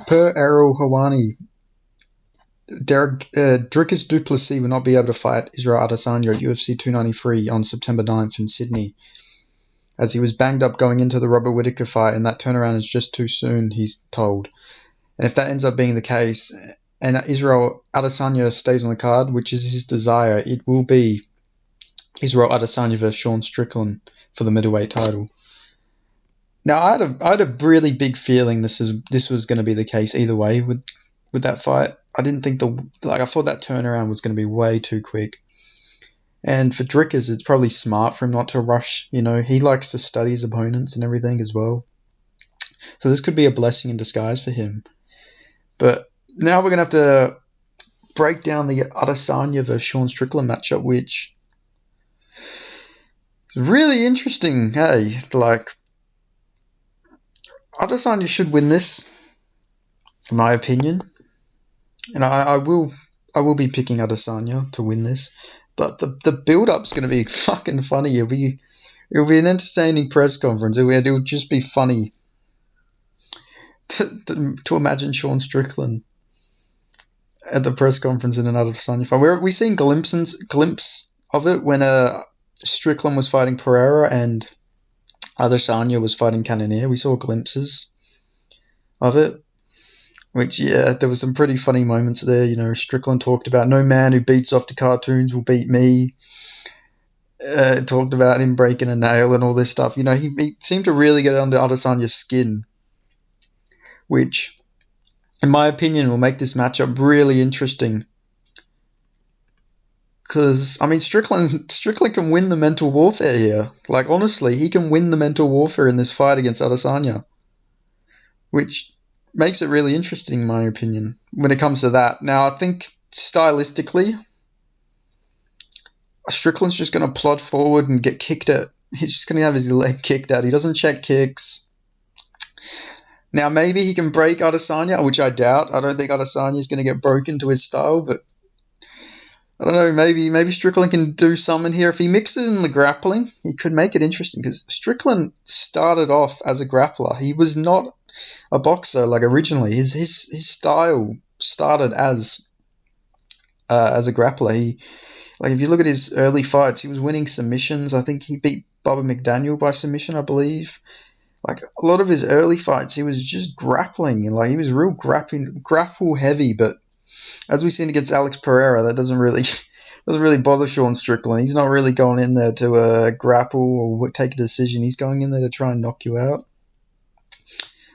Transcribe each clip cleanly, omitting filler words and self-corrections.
per Errol Hawani, Dricus du Plessis will not be able to fight Israel Adesanya at UFC 293 on September 9th in Sydney, as he was banged up going into the Robert Whittaker fight, and that turnaround is just too soon, he's told. And if that ends up being the case, and Israel Adesanya stays on the card, which is his desire, it will be Israel Adesanya versus Sean Strickland for the middleweight title. Now, I had a really big feeling this was going to be the case either way with that fight. I didn't think I thought that turnaround was going to be way too quick. And for Drickers, it's probably smart for him not to rush. You know, he likes to study his opponents and everything as well. So this could be a blessing in disguise for him. But now we're going to have to break down the Adesanya versus Sean Strickland matchup, which is really interesting, hey? Like, Adesanya should win this, in my opinion. And I will be picking Adesanya to win this. But the build-up's going to be fucking funny. It'll be an entertaining press conference. It'll just be funny to imagine Sean Strickland at the press conference in an Adesanya fight. We seen glimpse of it when Strickland was fighting Pereira and Adesanya was fighting Cannonier. We saw glimpses of it. Which, yeah, there was some pretty funny moments there. You know, Strickland talked about no man who beats off to cartoons will beat me. Talked about him breaking a nail and all this stuff. You know, he seemed to really get under Adesanya's skin, which, in my opinion, will make this matchup really interesting. Because, I mean, Strickland can win the mental warfare here. Like, honestly, he can win the mental warfare in this fight against Adesanya, which makes it really interesting, in my opinion, when it comes to that. Now, I think stylistically, Strickland's just going to plod forward and get kicked at. He's just going to have his leg kicked at. He doesn't check kicks. Now, maybe he can break Adesanya, which I doubt. I don't think Adesanya is going to get broken to his style, but I don't know, maybe Strickland can do something here. If he mixes in the grappling, he could make it interesting, because Strickland started off as a grappler. He was not a boxer like originally. His style started as a grappler. If you look at his early fights, he was winning submissions. I think he beat Bubba McDaniel by submission, I believe. Like, a lot of his early fights, he was just grappling, and like he was real grapple heavy. But as we've seen against Alex Pereira, that doesn't really bother Sean Strickland. He's not really going in there to grapple or take a decision. He's going in there to try and knock you out.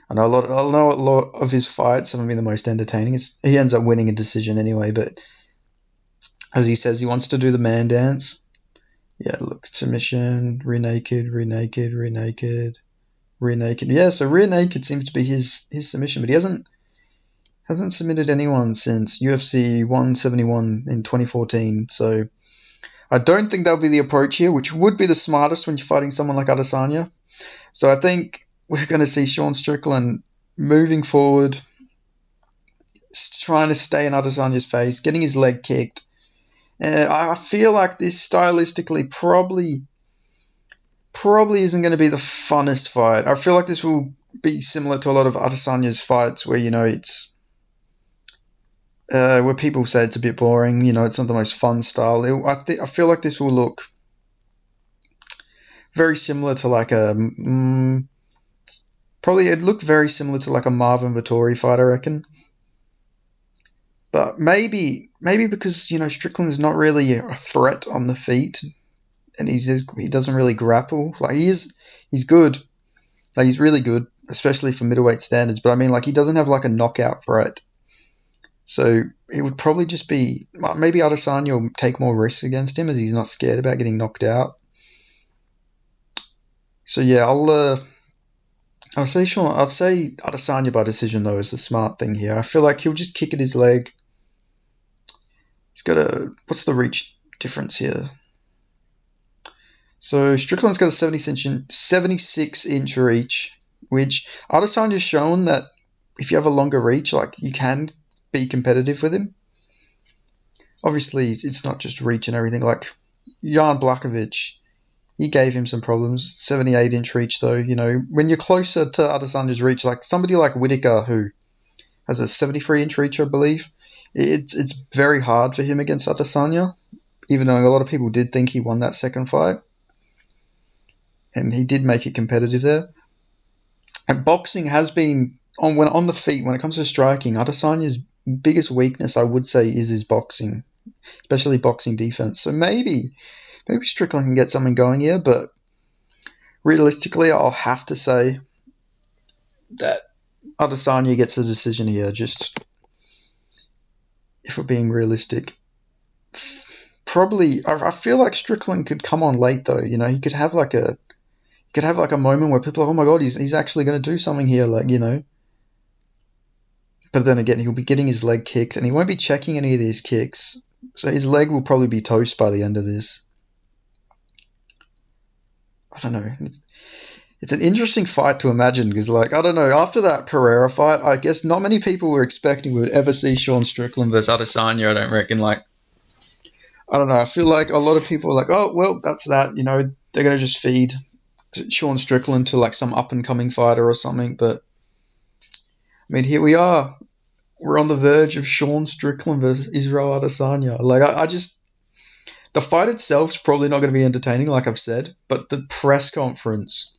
I know a lot of his fights haven't been the most entertaining. He ends up winning a decision anyway, but as he says, he wants to do the man dance. Yeah, look, submission, rear naked. Yeah, so rear naked seems to be his submission, but he hasn't submitted anyone since UFC 171 in 2014. So I don't think that'll be the approach here, which would be the smartest when you're fighting someone like Adesanya. So I think we're going to see Sean Strickland moving forward, trying to stay in Adesanya's face, getting his leg kicked. And I feel like this stylistically probably isn't going to be the funnest fight. I feel like this will be similar to a lot of Adesanya's fights where, you know, it's where people say it's a bit boring. You know, it's not the most fun style. I feel like this will look very similar to like it'd look very similar to like a Marvin Vettori fight, I reckon. But maybe because, you know, Strickland is not really a threat on the feet, and he doesn't really grapple. Like, he's good. Like, he's really good, especially for middleweight standards. But I mean, like, he doesn't have like a knockout threat. So it would probably just be, maybe Adesanya will take more risks against him, as he's not scared about getting knocked out. So yeah, I'll say Adesanya by decision, though, is the smart thing here. I feel like he'll just kick at his leg. He's got what's the reach difference here? So Strickland's got a 76-inch reach, which Adesanya's shown that if you have a longer reach, like, you can be competitive with him. Obviously, it's not just reach and everything. Like, Jan Blachowicz, he gave him some problems. 78-inch reach, though. You know, when you're closer to Adesanya's reach, like somebody like Whittaker, who has a 73-inch reach, I believe. It's very hard for him against Adesanya, even though a lot of people did think he won that second fight, and he did make it competitive there. And boxing has been on the feet when it comes to striking. Adesanya's biggest weakness, I would say, is his boxing, especially boxing defense. So maybe Strickland can get something going here, but realistically, I'll have to say that Adesanya gets a decision here. Just if we're being realistic, probably I feel like Strickland could come on late though. You know, he could have like a moment where people are, oh my god, he's actually going to do something here, like, you know. But then again, he'll be getting his leg kicked, and he won't be checking any of these kicks, so his leg will probably be toast by the end of this. I don't know. It's an interesting fight to imagine because, like, I don't know. After that Pereira fight, I guess not many people were expecting we would ever see Sean Strickland versus Adesanya. I don't reckon. Like, I don't know. I feel like a lot of people are like, oh well, that's that. You know, they're gonna just feed Sean Strickland to like some up and coming fighter or something. But I mean, here we are. We're on the verge of Sean Strickland versus Israel Adesanya. Like, I just the fight itself's probably not going to be entertaining, like I've said, but the press conference.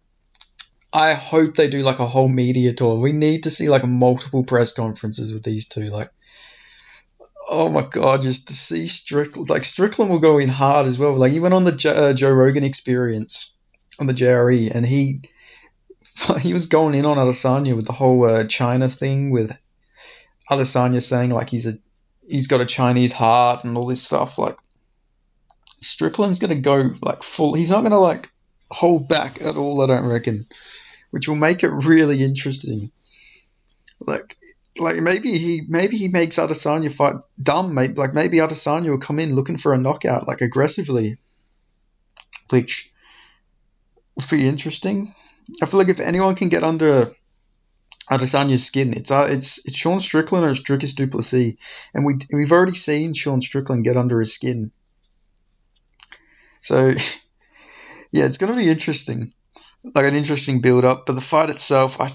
I hope they do like a whole media tour. We need to see like multiple press conferences with these two. Like, oh my god, just to see Strickland. Like, Strickland will go in hard as well. Like, he went on the Joe Rogan Experience on the JRE, and he was going in on Adesanya with the whole China thing, with Adesanya saying like he's got a Chinese heart and all this stuff. Like, Strickland's gonna go like full. He's not gonna like hold back at all, I don't reckon, which will make it really interesting. Like maybe he makes Adesanya fight dumb. Maybe Adesanya will come in looking for a knockout, like aggressively, which would be interesting. I feel like if anyone can get under Adesanya's skin, it's Sean Strickland or it's Dricus du Plessis, and we've already seen Sean Strickland get under his skin. So yeah, it's going to be interesting, like an interesting build up. But the fight itself, I'd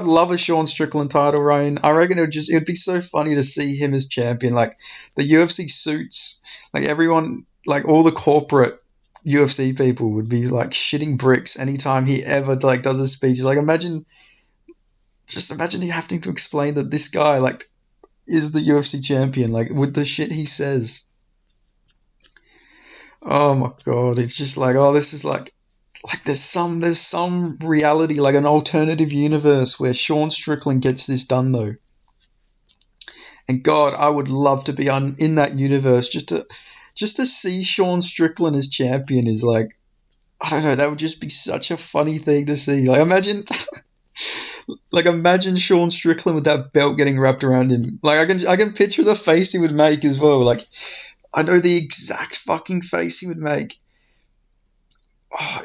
love a Sean Strickland title reign. I reckon it'd be so funny to see him as champion. Like, the UFC suits, like everyone, like all the corporate UFC people would be like shitting bricks anytime he ever like does a speech. Like, imagine he having to explain that this guy like is the UFC champion, like with the shit he says. Oh my god, it's just like, oh, this is like there's some reality, like an alternative universe where Sean Strickland gets this done though. And God, I would love to be in that universe just to see Sean Strickland as champion. Is like, I don't know, that would just be such a funny thing to see. Like, imagine Sean Strickland with that belt getting wrapped around him. Like, I can picture the face he would make as well. Like, I know the exact fucking face he would make. Oh,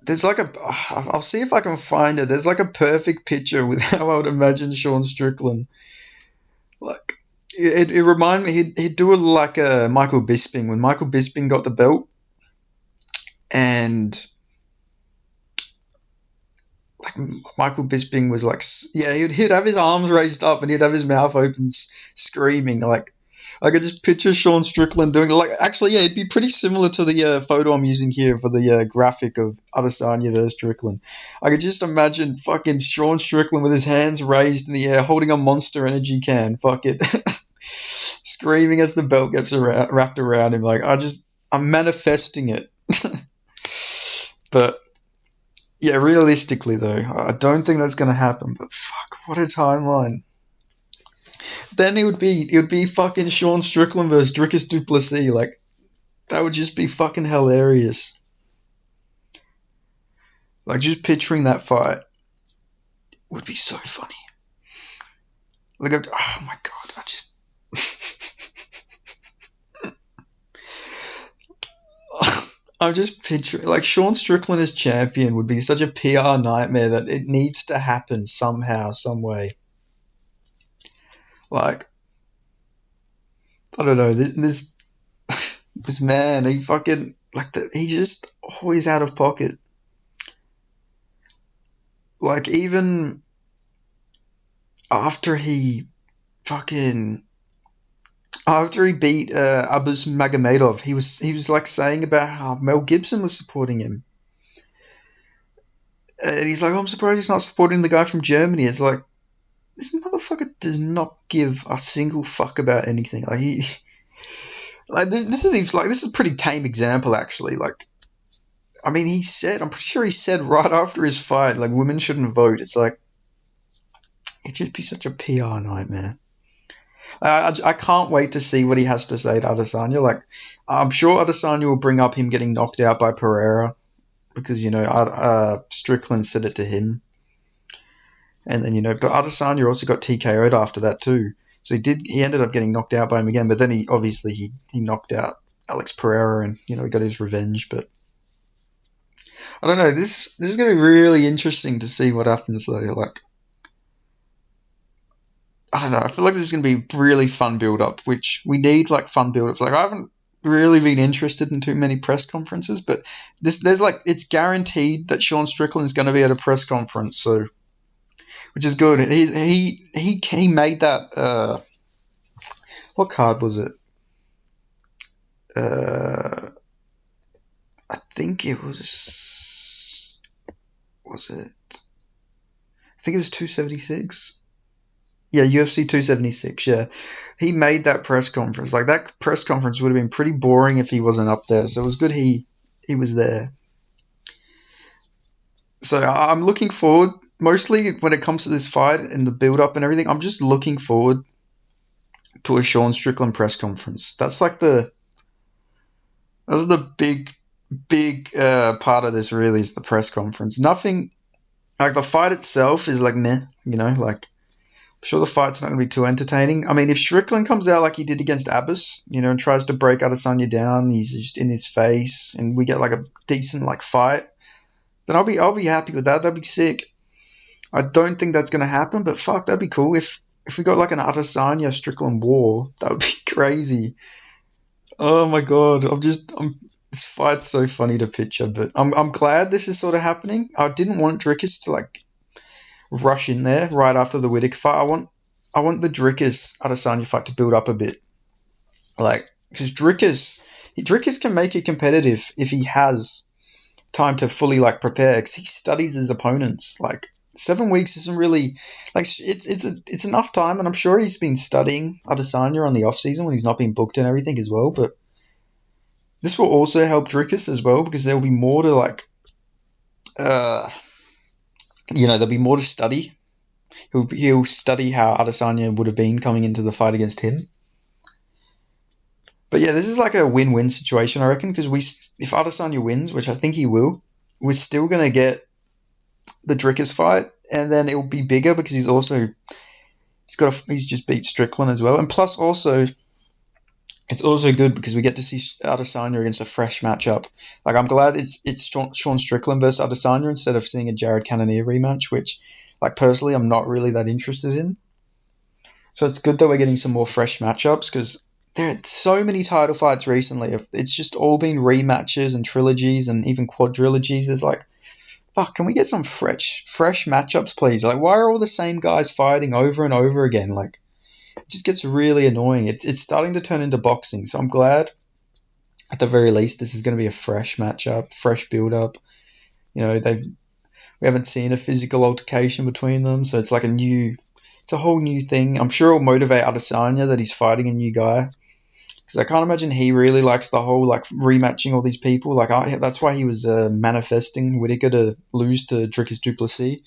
there's like I'll see if I can find it. There's like a perfect picture with how I would imagine Sean Strickland. Like, it reminded me, he'd do it like a Michael Bisping, when Michael Bisping got the belt, and like Michael Bisping was like, yeah, he'd have his arms raised up and he'd have his mouth open, screaming. Like, I could just picture Sean Strickland doing it. Like, actually, yeah, it'd be pretty similar to the photo I'm using here for the graphic of Adesanya versus Strickland. I could just imagine fucking Sean Strickland with his hands raised in the air, holding a Monster Energy can, fuck it, screaming as the belt gets wrapped around him. Like, I'm manifesting it. But yeah, realistically though, I don't think that's going to happen. But fuck, what a timeline. Then it would be fucking Sean Strickland versus Dricus du Plessis. Like, that would just be fucking hilarious. Like, just picturing that fight would be so funny. Like, oh my god, I just I'm just picturing, like, Sean Strickland as champion would be such a PR nightmare that it needs to happen somehow, some way. Like, I don't know, this man, he fucking, like, he just always out of pocket. Like, even, after he fucking after he beat Abus Magomedov, he was like saying about how Mel Gibson was supporting him, and he's like, oh, I'm surprised he's not supporting the guy from Germany. It's like, this motherfucker does not give a single fuck about anything. Like he, like this is a pretty tame example actually. Like, I mean, I'm pretty sure he said right after his fight, like, women shouldn't vote. It's like, it'd just be such a PR nightmare. I can't wait to see what he has to say to Adesanya. Like, I'm sure Adesanya will bring up him getting knocked out by Pereira because, Strickland said it to him. And then, but Adesanya also got TKO'd after that too. So he ended up getting knocked out by him again, but then he knocked out Alex Pereira and, he got his revenge. But I don't know, this is going to be really interesting to see what happens though. Like, I don't know, I feel like this is going to be really fun build-up, which we need, like, fun build-ups. Like, I haven't really been interested in too many press conferences, but it's guaranteed that Sean Strickland is going to be at a press conference, so, which is good. He made that, what card was it? I think it was it? I think it was 276. Yeah, UFC 276, yeah. He made that press conference. Like, that press conference would have been pretty boring if he wasn't up there. So it was good he was there. So I'm looking forward, mostly when it comes to this fight and the build-up and everything, I'm just looking forward to a Sean Strickland press conference. That's like that's the big part of this, really, is the press conference. Nothing, like, the fight itself is like, meh, like, I'm sure the fight's not going to be too entertaining. I mean, if Strickland comes out like he did against Abbas, and tries to break Adesanya down, he's just in his face, and we get like a decent like fight, then I'll be happy with that. That'd be sick. I don't think that's going to happen, but fuck, that'd be cool. If we got like an Adesanya Strickland war, that would be crazy. Oh my god, this fight's so funny to picture, but I'm glad this is sort of happening. I didn't want Dricus to like rush in there right after the Whittaker fight. I want the Dricus Adesanya fight to build up a bit, like, because Dricus can make it competitive if he has time to fully like prepare, because he studies his opponents. Like, 7 weeks isn't really like it's enough time, and I'm sure he's been studying Adesanya on the off season when he's not been booked and everything as well. But this will also help Dricus as well, because there will be more to like there'll be more to study. He'll study how Adesanya would have been coming into the fight against him. But yeah, this is like a win-win situation, I reckon, because if Adesanya wins, which I think he will, we're still going to get the Dricus fight, and then it will be bigger because he's just beat Strickland as well. And plus also, it's also good because we get to see Adesanya against a fresh matchup. Like, I'm glad it's Sean Strickland versus Adesanya instead of seeing a Jared Cannonier rematch, which, like, personally, I'm not really that interested in. So it's good that we're getting some more fresh matchups, because there are so many title fights recently. It's just all been rematches and trilogies and even quadrilogies. There's like, fuck, can we get some fresh matchups, please? Like, why are all the same guys fighting over and over again? Like, it just gets really annoying. It's starting to turn into boxing, so I'm glad, at the very least, this is going to be a fresh matchup, fresh build-up. We haven't seen a physical altercation between them, so it's like it's a whole new thing. I'm sure it'll motivate Adesanya that he's fighting a new guy, because I can't imagine he really likes the whole like rematching all these people. Like, that's why he was manifesting Whittaker to lose to Dricus du Plessis,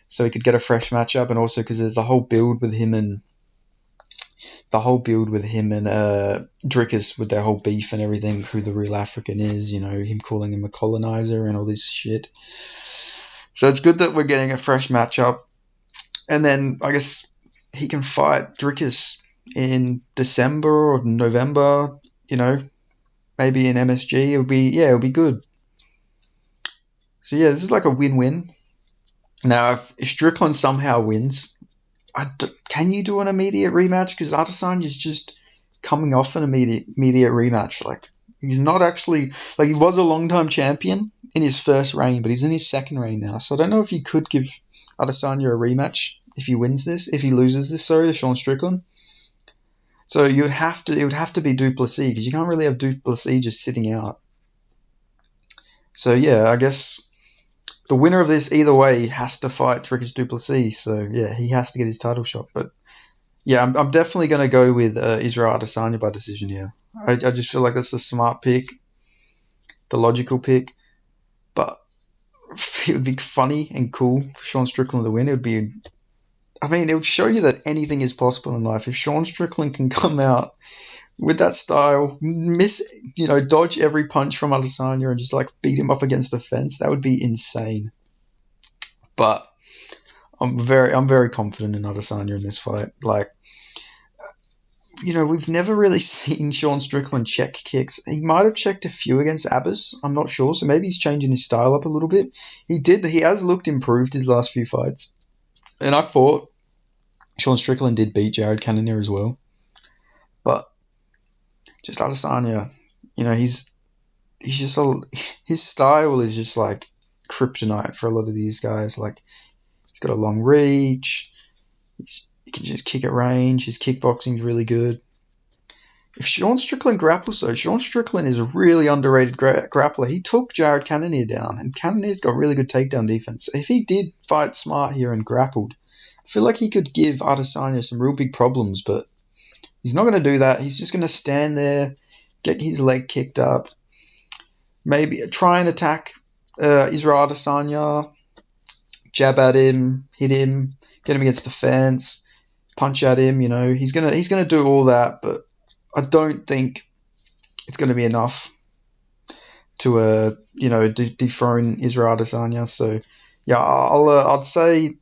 so he could get a fresh matchup, and also because there's a whole build with him and Dricus, with their whole beef and everything, who the real African is, him calling him a colonizer and all this shit. So it's good that we're getting a fresh matchup. And then I guess he can fight Dricus in December or November, maybe in MSG. It'll be good. So yeah, this is like a win-win. Now, if Strickland somehow wins, can you do an immediate rematch? Because Adesanya is just coming off an immediate rematch. Like, he's not actually, like, he was a long-time champion in his first reign, but he's in his second reign now. So I don't know if you could give Adesanya a rematch if he wins this, if he loses this, sorry, to Sean Strickland. So it would have to be du Plessis, because you can't really have du Plessis just sitting out. So yeah, I guess the winner of this either way has to fight Dricus du Plessis. So yeah, he has to get his title shot. But yeah, I'm definitely going to go with Israel Adesanya by decision here. I just feel like that's the smart pick, the logical pick. But it would be funny and cool for Sean Strickland to win. It would show you that anything is possible in life. If Sean Strickland can come out with that style, dodge every punch from Adesanya and just like beat him up against the fence, that would be insane. But I'm very confident in Adesanya in this fight. Like, we've never really seen Sean Strickland check kicks. He might have checked a few against Abbas. I'm not sure. So maybe he's changing his style up a little bit. He has looked improved his last few fights. And I thought Sean Strickland did beat Jared Cannonier as well. But just Adesanya, his style is just like kryptonite for a lot of these guys. Like, he's got a long reach. He can just kick at range. His kickboxing is really good. If Sean Strickland grapples, though, Sean Strickland is a really underrated grappler. He took Jared Cannonier down, and Cannonier's got really good takedown defense. So if he did fight smart here and grappled, I feel like he could give Adesanya some real big problems, but he's not going to do that. He's just going to stand there, get his leg kicked up, maybe try and attack Israel Adesanya, jab at him, hit him, get him against the fence, punch at him. He's gonna do all that, but I don't think it's going to be enough to dethrone Israel Adesanya. So yeah, I'd say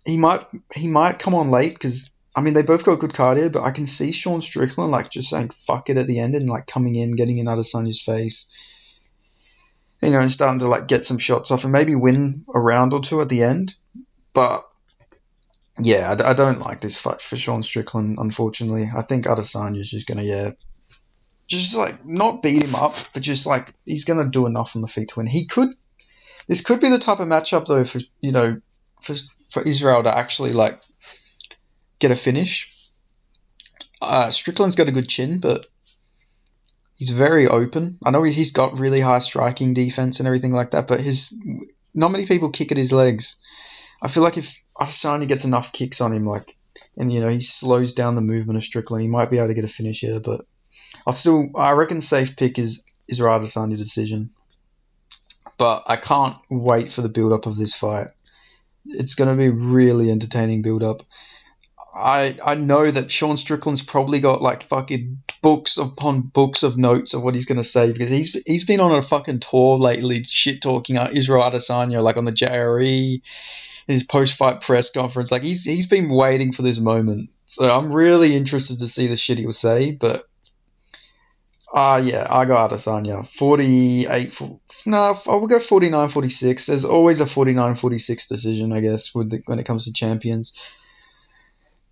he might come on late, because they both got good cardio, but I can see Sean Strickland like just saying fuck it at the end and like coming in, getting in Adesanya's face, and starting to like get some shots off and maybe win a round or two at the end. But yeah, I don't like this fight for Sean Strickland, unfortunately. I think Adesanya's just going to, just like not beat him up, but just like he's going to do enough on the feet to win. This could be the type of matchup, though, for Israel to actually like get a finish. Strickland's got a good chin, but he's very open. I know he's got really high striking defense and everything like that, but not many people kick at his legs. I feel like if Adesanya gets enough kicks on him, and he slows down the movement of Strickland, he might be able to get a finish here. But I reckon safe pick is Israel Adesanya decision. But I can't wait for the build up of this fight. It's going to be really entertaining build up. I know that Sean Strickland's probably got like fucking books upon books of notes of what he's going to say, because he's been on a fucking tour lately, shit talking Israel Adesanya like on the JRE. In his post-fight press conference, like he's been waiting for this moment. So I'm really interested to see the shit he'll say. But I got Adesanya 48. I will go 49-46. There's always a 49-46 decision, I guess, when it comes to champions.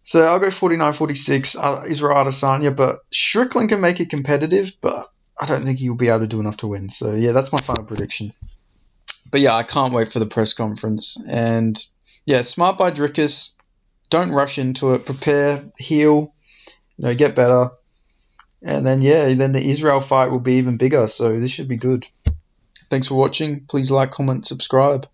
So I'll go 49-46. Israel Adesanya, but Strickland can make it competitive, but I don't think he'll be able to do enough to win. So yeah, that's my final prediction. But yeah, I can't wait for the press conference. And yeah, smart by Dricus. Don't rush into it. Prepare, heal, get better. And then the Israel fight will be even bigger. So this should be good. Thanks for watching. Please like, comment, subscribe.